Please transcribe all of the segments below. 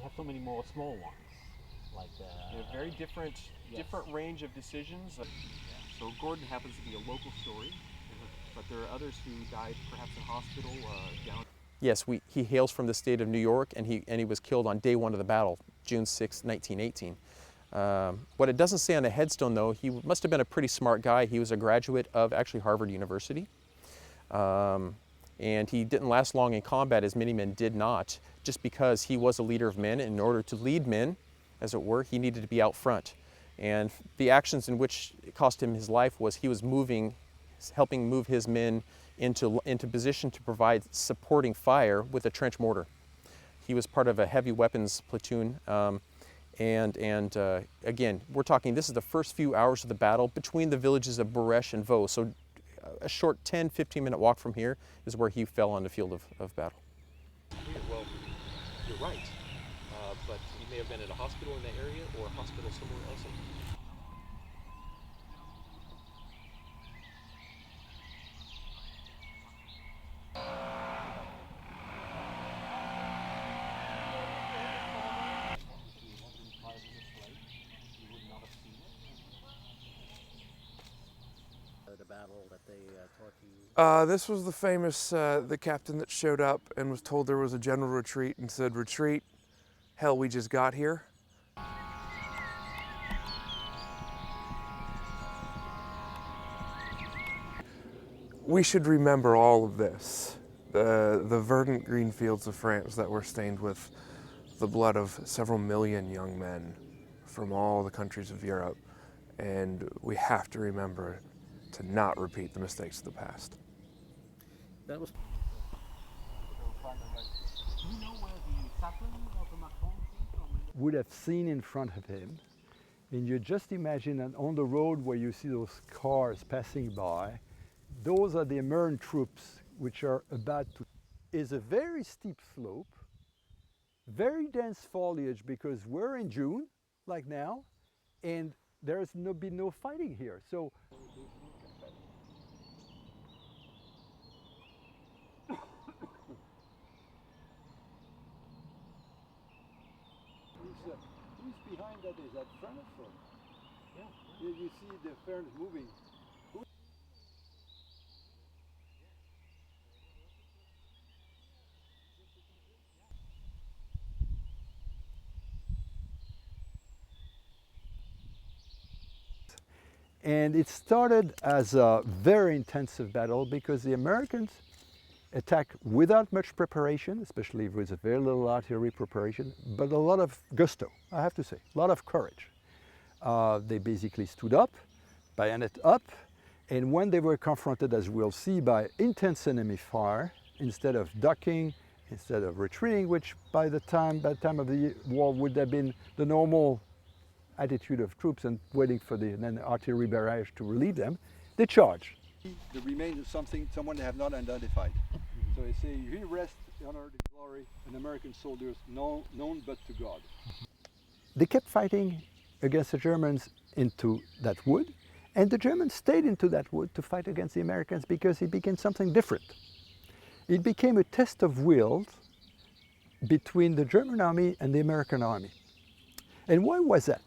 have so many more small ones. Like very different range of decisions. So Gordon happens to be a local story, but there are others who died perhaps in hospital down. Yes, he hails from the state of New York, and he was killed on day one of the battle, June 6, 1918. What it doesn't say on the headstone, though, he must have been a pretty smart guy. He was a graduate of actually Harvard University. And he didn't last long in combat, as many men did not, just because he was a leader of men. And in order to lead men, as it were, he needed to be out front. And the actions in which it cost him his life was he was helping move his men into position to provide supporting fire with a trench mortar. He was part of a heavy weapons platoon. Again, we're talking, this is the first few hours of the battle between the villages of Bourèche and Vaux. So a short 10, 15-minute walk from here is where he fell on the field of battle. Well, you're right, but he may have been at a hospital in that area or a hospital somewhere else. The battle that they taught you? This was the famous, the captain that showed up and was told there was a general retreat and said, "Retreat, hell, we just got here." We should remember all of this. The verdant green fields of France that were stained with the blood of several million young men from all the countries of Europe. And we have to remember to not repeat the mistakes of the past. That was. Do you know where the sapling of the Macron came from? Would have seen in front of him, and you just imagine that on the road where you see those cars passing by, those are the American troops which are about to. Is a very steep slope, very dense foliage because we're in June, like now, and there's been no fighting here. So. Who's behind that? Is that furnace? Or? Yeah. You see the furnace moving. And it started as a very intensive battle because the Americans attacked without much preparation, especially with a very little artillery preparation, but a lot of gusto, I have to say, a lot of courage. They basically stood up, bayonet up, and when they were confronted, as we'll see, by intense enemy fire, instead of ducking, instead of retreating, which by the time of the war would have been the normal attitude of troops and waiting for the artillery barrage to relieve them, they charge. The remains of someone they have not identified. So they say, he rests honor and glory, an American soldiers known but to God. They kept fighting against the Germans into that wood, and the Germans stayed into that wood to fight against the Americans because it became something different. It became a test of wills between the German army and the American army. And why was that?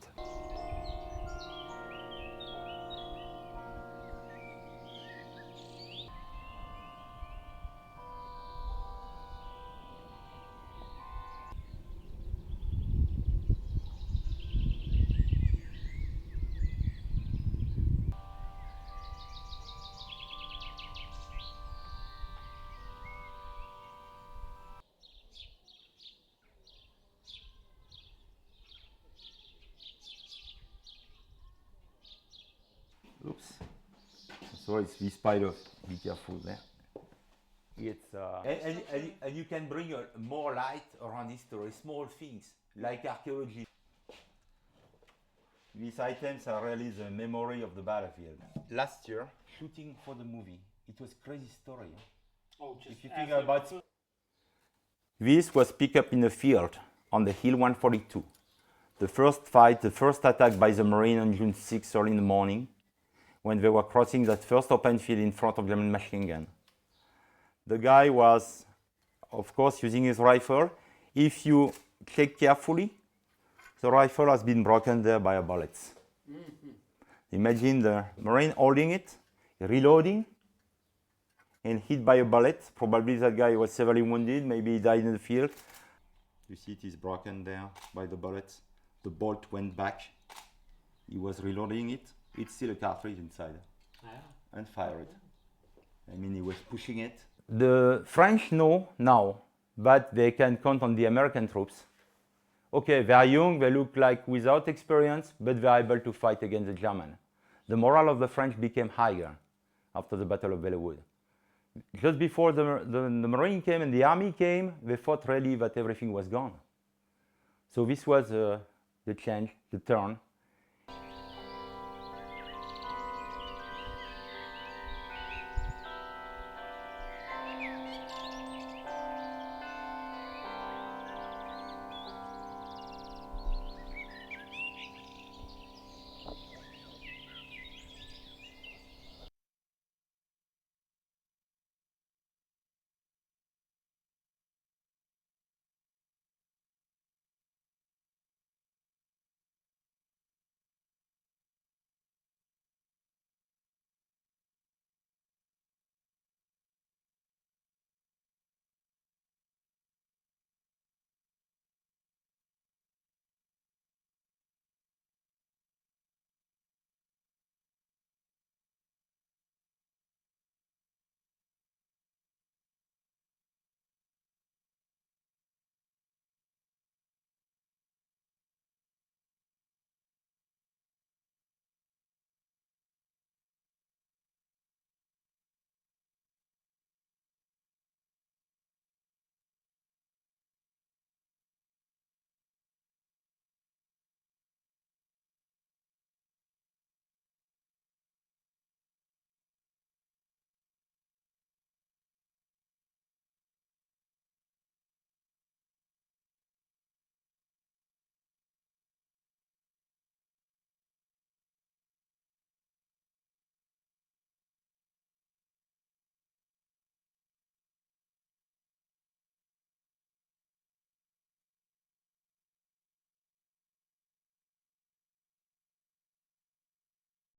Oops. So it's this pile of, be careful there. It's and you can bring more light around history, small things like archaeology. These items are really the memory of the battlefield. Last year, shooting for the movie, it was crazy story. Oh, just if you think about this was picked up in the field on the Hill 142. The first fight, the first attack by the Marine on June 6 early in the morning, when they were crossing that first open field in front of German machine gun. The guy was, of course, using his rifle. If you check carefully, the rifle has been broken there by a bullet. Imagine the Marine holding it, reloading, and hit by a bullet. Probably that guy was severely wounded, maybe he died in the field. You see it is broken there by the bullet. The bolt went back. He was reloading it. It's still a cartridge inside. And fired. I mean, he was pushing it. The French know now, but they can count on the American troops. Okay, they are young, they look like without experience, but they are able to fight against the German. The morale of the French became higher after the Battle of Belleau Wood. Just before the Marine came and the army came, they thought really that everything was gone. So this was the change, the turn.